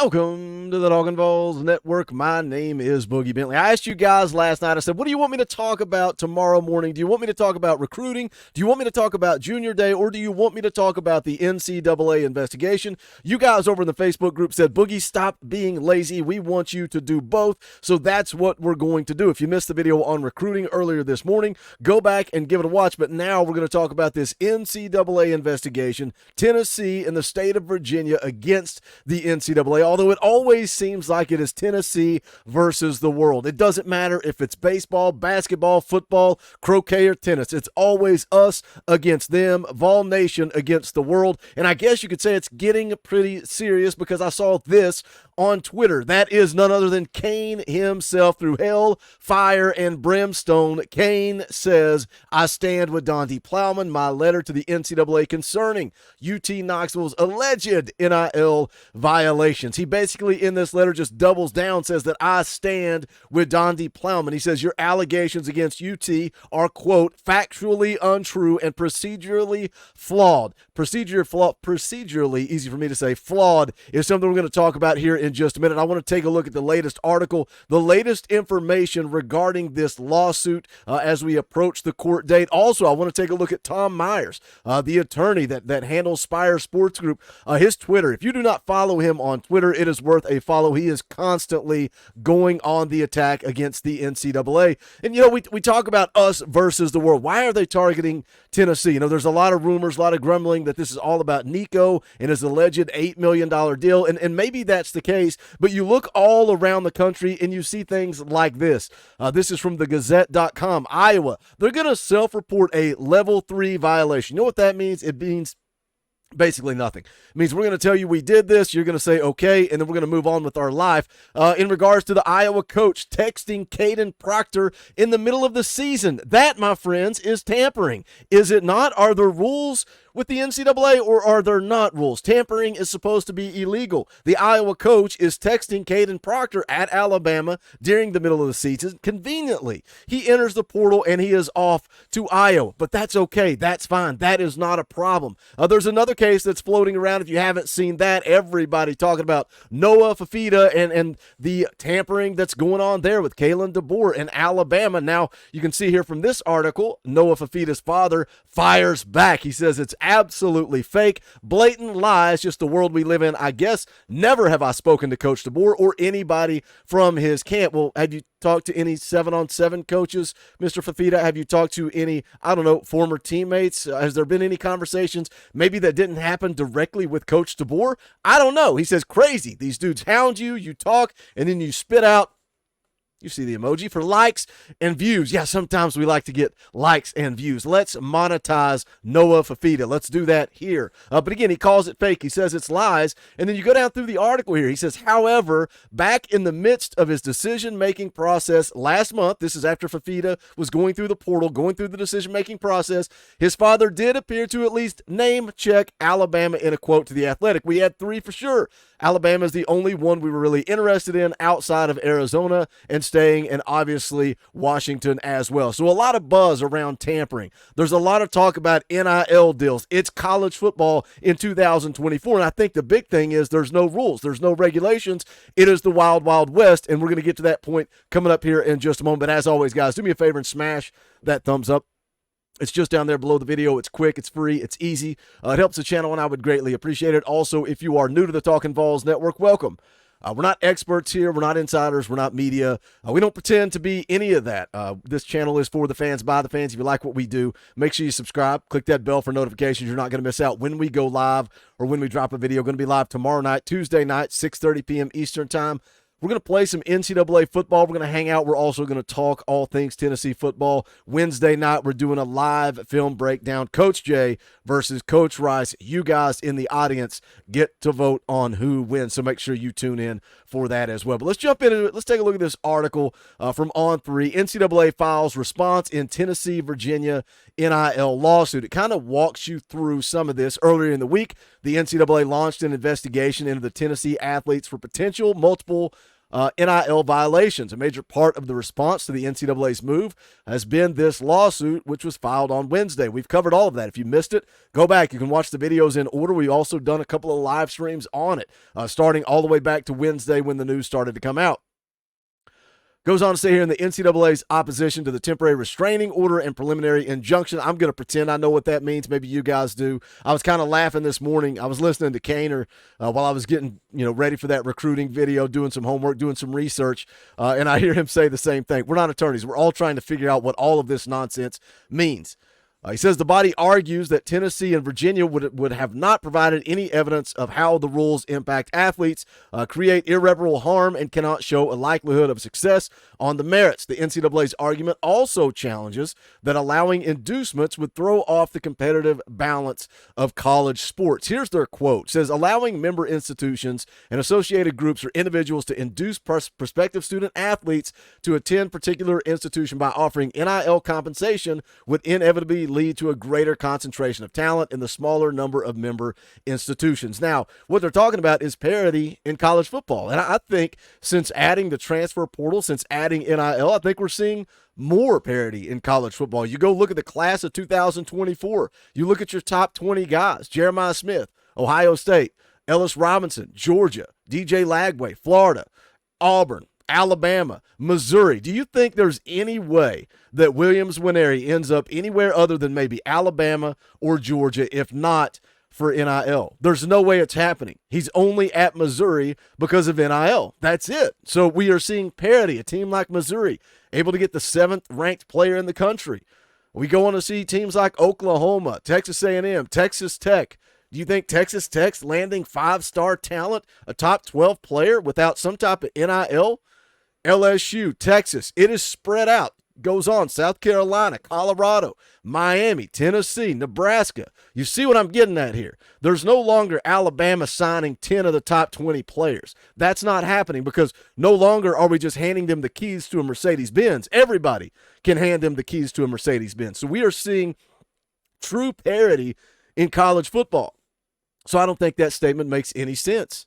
Welcome to the Talkin VAWLS Network. My name is Boogie Bentley. I asked you guys last night, I said, what do you want me to talk about tomorrow morning? Do you want me to talk about recruiting? Do you want me to talk about Junior Day? Or do you want me to talk about the NCAA investigation? You guys over in the Facebook group said, Boogie, stop being lazy. We want you to do both. So that's what we're going to do. If you missed the video on recruiting earlier this morning, go back and give it a watch. But now we're going to talk about this NCAA investigation, Tennessee and the state of Virginia against the NCAA. Although it always seems like it is Tennessee versus the world. It doesn't matter if it's baseball, basketball, football, croquet, or tennis. It's always us against them, Vol Nation against the world. And I guess you could say it's getting pretty serious because I saw this on Twitter. That is none other than Kane himself. Through hell, fire, and brimstone, Kane says, I stand with Dante Plowman, my letter to the NCAA concerning UT Knoxville's alleged NIL violations. He basically in this letter just doubles down, says that I stand with Dante Plowman. He says your allegations against UT are, quote, factually untrue and procedurally flawed. Procedurally, easy for me to say, flawed is something we're going to talk about here in just a minute. I want to take a look at the latest article, the latest information regarding this lawsuit as we approach the court date. Also, I want to take a look at Tom Myers, the attorney that handles Spire Sports Group, his Twitter. If you do not follow him on Twitter, it is worth a follow. He is constantly going on the attack against the NCAA. And, you know, we talk about us versus the world. Why are they targeting Tennessee? You know, there's a lot of rumors, a lot of grumbling that this is all about Nico and his alleged $8 million deal. And maybe that's the case, but you look all around the country and you see things like this. This is from thegazette.com. Iowa, they're going to self-report a level 3 violation. You know what that means? It means basically nothing. It means we're going to tell you we did this, you're going to say okay, and then we're going to move on with our life. In regards to the Iowa coach texting Caden Proctor in the middle of the season, that, my friends, is tampering. Is it not? Are there rules with the NCAA, or are there not rules? Tampering is supposed to be illegal. The Iowa coach is texting Caden Proctor at Alabama during the middle of the season. Conveniently, he enters the portal and he is off to Iowa, but that's okay. That's fine. That is not a problem. There's another case that's floating around. If you haven't seen that, everybody talking about Noah Fafita and the tampering that's going on there with Kalen DeBoer in Alabama. Now, you can see here from this article, Noah Fafita's father fires back. He says it's absolutely fake, blatant lies, just the world we live in. I guess never have I spoken to Coach DeBoer or anybody from his camp. Well, have you talked to any 7-on-7 coaches, Mr. Fafita? Have you talked to any, I don't know, former teammates? Has there been any conversations maybe that didn't happen directly with Coach DeBoer? I don't know. He says crazy. These dudes hound you, you talk, and then you spit out, you see the emoji, for likes and views. Yeah, sometimes we like to get likes and views. Let's monetize Noah Fafita. Let's do that here. But again, he calls it fake. He says it's lies. And then you go down through the article here. He says, however, back in the midst of his decision-making process last month, this is after Fafita was going through the portal, going through the decision-making process, his father did appear to at least name check Alabama in a quote to The Athletic. We had 3 for sure. Alabama is the only one we were really interested in outside of Arizona and staying, and obviously Washington as well. So a lot of buzz around tampering. There's a lot of talk about NIL deals. It's college football in 2024, and I think the big thing is there's no rules. There's no regulations. It is the wild, wild west, and we're going to get to that point coming up here in just a moment. But as always, guys, do me a favor and smash that thumbs up. It's just down there below the video. It's quick, it's free, it's easy. It helps the channel, and I would greatly appreciate it. Also, if you are new to the Talkin VAWLS Network, welcome. We're not experts here. We're not insiders. We're not media. We don't pretend to be any of that. This channel is for the fans, by the fans. If you like what we do, make sure you subscribe. Click that bell for notifications. You're not going to miss out when we go live or when we drop a video. Going to be live tomorrow night, Tuesday night, 6:30 p.m. Eastern time. We're going to play some NCAA football. We're going to hang out. We're also going to talk all things Tennessee football. Wednesday night, we're doing a live film breakdown. Coach Jay versus Coach Rice. You guys in the audience get to vote on who wins, so make sure you tune in for that as well. But let's jump into it. Let's take a look at this article from On3. NCAA files response in Tennessee, Virginia NIL lawsuit. It kind of walks you through some of this. Earlier in the week, the NCAA launched an investigation into the Tennessee athletes for potential multiple NIL violations. A major part of the response to the NCAA's move has been this lawsuit, which was filed on Wednesday. We've covered all of that. If you missed it, go back. You can watch the videos in order. We've also done a couple of live streams on it, starting all the way back to Wednesday when the news started to come out. Goes on to say here in the NCAA's opposition to the temporary restraining order and preliminary injunction. I'm going to pretend I know what that means. Maybe you guys do. I was kind of laughing this morning. I was listening to Kaner while I was getting ready for that recruiting video, doing some homework, doing some research, and I hear him say the same thing. We're not attorneys. We're all trying to figure out what all of this nonsense means. He says the body argues that Tennessee and Virginia would have not provided any evidence of how the rules impact athletes, create irreparable harm, and cannot show a likelihood of success on the merits. The NCAA's argument also challenges that allowing inducements would throw off the competitive balance of college sports. Here's their quote. It says, allowing member institutions and associated groups or individuals to induce prospective student athletes to attend particular institution by offering NIL compensation would inevitably lead to a greater concentration of talent in the smaller number of member institutions. Now, what they're talking about is parity in college football. And I think since adding the transfer portal, since adding NIL, I think we're seeing more parity in college football. You go look at the class of 2024. You look at your top 20 guys: Jeremiah Smith, Ohio State; Ellis Robinson, Georgia; DJ Lagway, Florida; Auburn; Alabama; Missouri. Do you think there's any way that Williams Nwaneri ends up anywhere other than maybe Alabama or Georgia, if not for NIL? There's no way it's happening. He's only at Missouri because of NIL. That's it. So we are seeing parity. A team like Missouri able to get the 7th ranked player in the country. We go on to see teams like Oklahoma, Texas A&M, Texas Tech. Do you think Texas Tech's landing 5-star talent, a top 12 player without some type of NIL? LSU, Texas, it is spread out. Goes on, South Carolina, Colorado, Miami, Tennessee, Nebraska. You see what I'm getting at here? There's no longer Alabama signing 10 of the top 20 players. That's not happening because no longer are we just handing them the keys to a Mercedes-Benz. Everybody can hand them the keys to a Mercedes-Benz. So we are seeing true parity in college football. So I don't think that statement makes any sense.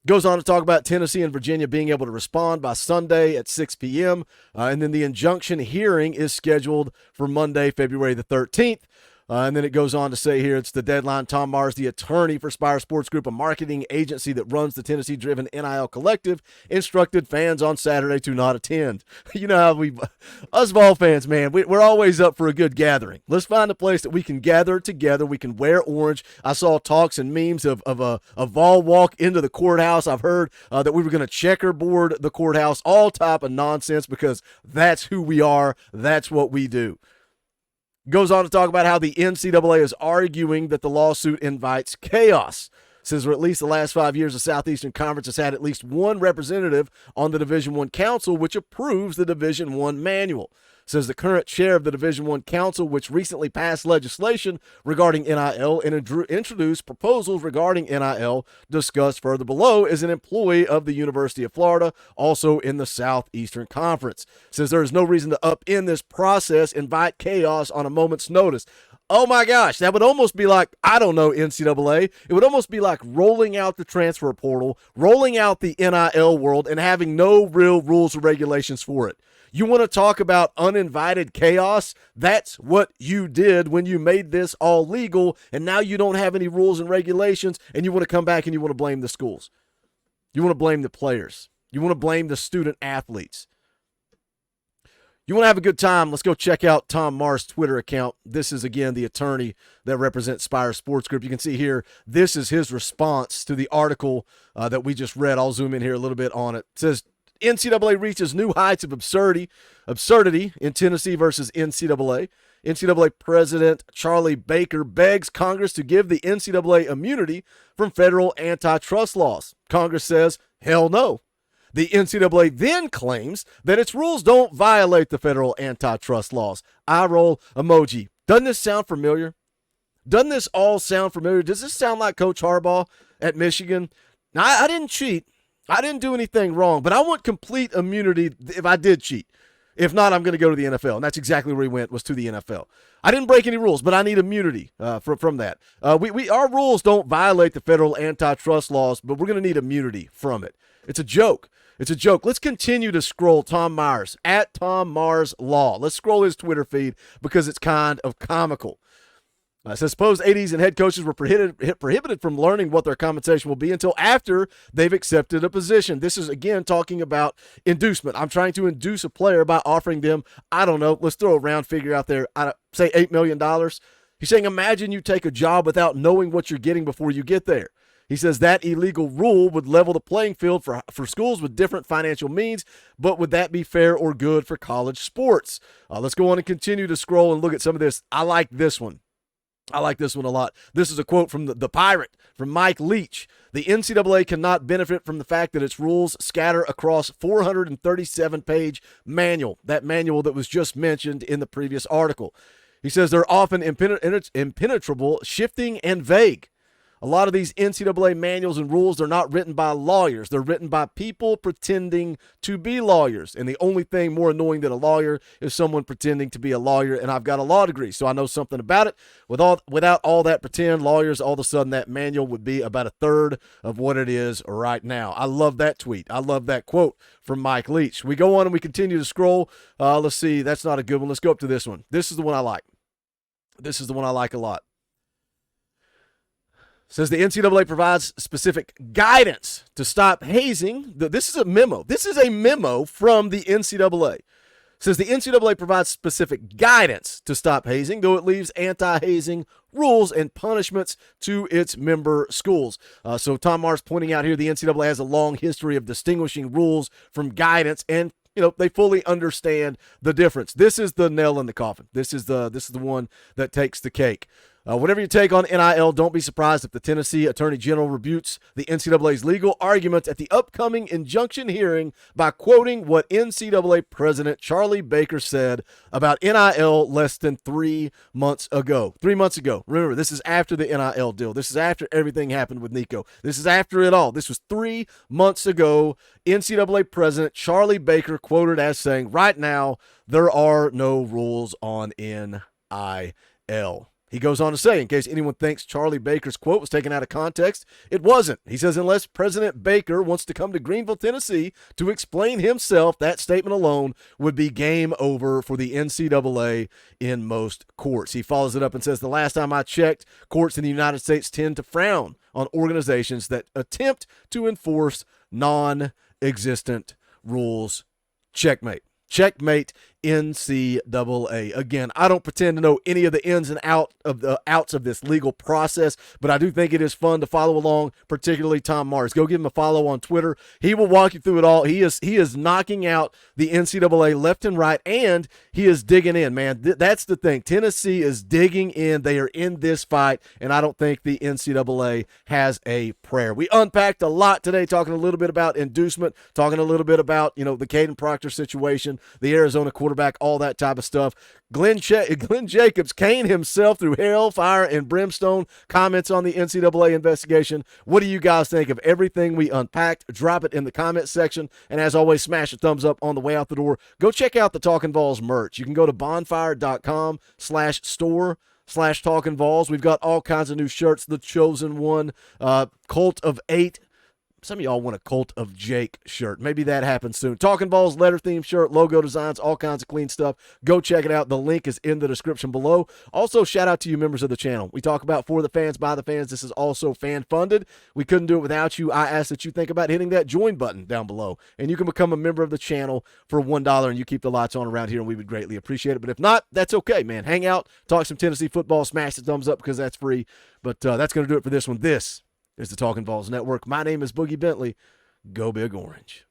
Goes on to talk about Tennessee and Virginia being able to respond by Sunday at 6 p.m. And then the injunction hearing is scheduled for Monday, February the 13th. And then it goes on to say here, it's the deadline. Tom Mars, the attorney for Spire Sports Group, a marketing agency that runs the Tennessee-driven NIL Collective, instructed fans on Saturday to not attend. You know how us Vol fans, man, we're always up for a good gathering. Let's find a place that we can gather together. We can wear orange. I saw talks and memes of a Vol walk into the courthouse. I've heard that we were going to checkerboard the courthouse, all type of nonsense, because that's who we are. That's what we do. Goes on to talk about how the NCAA is arguing that the lawsuit invites chaos. Says for at least the last 5 years, the Southeastern Conference has had at least one representative on the Division I Council, which approves the Division I manual. Says the current chair of the Division I Council, which recently passed legislation regarding NIL and introduced proposals regarding NIL, discussed further below, is an employee of the University of Florida, also in the Southeastern Conference. Says there is no reason to upend this process, invite chaos on a moment's notice. Oh my gosh, that would almost be like, I don't know, NCAA. It would almost be like rolling out the transfer portal, rolling out the NIL world, and having no real rules or regulations for it. You want to talk about uninvited chaos? That's what you did when you made this all legal, and now you don't have any rules and regulations, and you want to come back and you want to blame the schools. You want to blame the players. You want to blame the student athletes. You want to have a good time, let's go check out Tom Mars' Twitter account. This is, again, the attorney that represents Spire Sports Group. You can see here, this is his response to the article that we just read. I'll zoom in here a little bit on it. It says, NCAA reaches new heights of absurdity in Tennessee versus NCAA. NCAA President Charlie Baker begs Congress to give the NCAA immunity from federal antitrust laws. Congress says, hell no. The NCAA then claims that its rules don't violate the federal antitrust laws. Eye roll emoji. Doesn't this sound familiar? Doesn't this all sound familiar? Does this sound like Coach Harbaugh at Michigan? Now, I didn't cheat. I didn't do anything wrong, but I want complete immunity if I did cheat. If not, I'm going to go to the NFL. And that's exactly where he went, was to the NFL. I didn't break any rules, but I need immunity from that. Our rules don't violate the federal antitrust laws, but we're going to need immunity from it. It's a joke. It's a joke. Let's continue to scroll Tom Myers, at Tom Mars Law. Let's scroll his Twitter feed because it's kind of comical. It says, suppose ADs and head coaches were prohibited from learning what their compensation will be until after they've accepted a position. This is, again, talking about inducement. I'm trying to induce a player by offering them, I don't know, let's throw a round figure out there, say $8 million. He's saying, imagine you take a job without knowing what you're getting before you get there. He says that illegal rule would level the playing field for schools with different financial means, but would that be fair or good for college sports? Let's go on and continue to scroll and look at some of this. I like this one. I like this one a lot. This is a quote from the Pirate, from Mike Leach. The NCAA cannot benefit from the fact that its rules scatter across 437-page manual, that manual that was just mentioned in the previous article. He says they're often impenetrable, shifting, and vague. A lot of these NCAA manuals and rules, they're not written by lawyers. They're written by people pretending to be lawyers. And the only thing more annoying than a lawyer is someone pretending to be a lawyer. And I've got a law degree, so I know something about it. Without all that pretend lawyers, all of a sudden that manual would be about a third of what it is right now. I love that tweet. I love that quote from Mike Leach. We go on and we continue to scroll. Let's see. That's not a good one. Let's go up to this one. This is the one I like. This is the one I like a lot. Says the NCAA provides specific guidance to stop hazing. This is a memo. This is a memo from the NCAA. Says the NCAA provides specific guidance to stop hazing, though it leaves anti-hazing rules and punishments to its member schools. So Tom Mars pointing out here the NCAA has a long history of distinguishing rules from guidance, and they fully understand the difference. This is the nail in the coffin. This is the one that takes the cake. Whatever your take on NIL, don't be surprised if the Tennessee Attorney General rebutes the NCAA's legal arguments at the upcoming injunction hearing by quoting what NCAA President Charlie Baker said about NIL less than 3 months ago. 3 months ago. Remember, this is after the NIL deal. This is after everything happened with Nico. This is after it all. This was 3 months ago. NCAA President Charlie Baker quoted as saying, right now, there are no rules on NIL. He goes on to say, in case anyone thinks Charlie Baker's quote was taken out of context, it wasn't. He says, unless President Baker wants to come to Greenville, Tennessee to explain himself, that statement alone would be game over for the NCAA in most courts. He follows it up and says, the last time I checked, courts in the United States tend to frown on organizations that attempt to enforce non-existent rules. Checkmate. Checkmate, NCAA. Again, I don't pretend to know any of the ins and outs of this legal process, but I do think it is fun to follow along, particularly Tom Mars. Go give him a follow on Twitter. He will walk you through it all. He is knocking out the NCAA left and right, and he is digging in, man. That's the thing. Tennessee is digging in. They are in this fight, and I don't think the NCAA has a prayer. We unpacked a lot today, talking a little bit about inducement, talking a little bit about, the Caden Proctor situation, the Arizona quarterback, all that type of stuff. Glenn Jacobs, Kane himself through hell, fire, and brimstone, comments on the NCAA investigation. What do you guys think of everything we unpacked? Drop it in the comment section. And as always, smash a thumbs up on the way out the door. Go check out the Talkin VAWLS merch. You can go to bonfire.com/store/Talkin VAWLS. We've got all kinds of new shirts. The Chosen One, Cult of 8. Some of y'all want a Cult of Jake shirt. Maybe that happens soon. Talkin VAWLS letter theme shirt, logo designs, all kinds of clean stuff. Go check it out. The link is in the description below. Also, shout out to you members of the channel. We talk about for the fans, by the fans. This is also fan funded. We couldn't do it without you. I ask that you think about hitting that join button down below, and you can become a member of the channel for $1, and you keep the lights on around here, and we would greatly appreciate it. But if not, that's okay, man. Hang out, talk some Tennessee football, smash the thumbs up because that's free. But that's going to do it for this one. This is the Talkin VAWLS Network. My name is Boogie Bentley. Go Big Orange.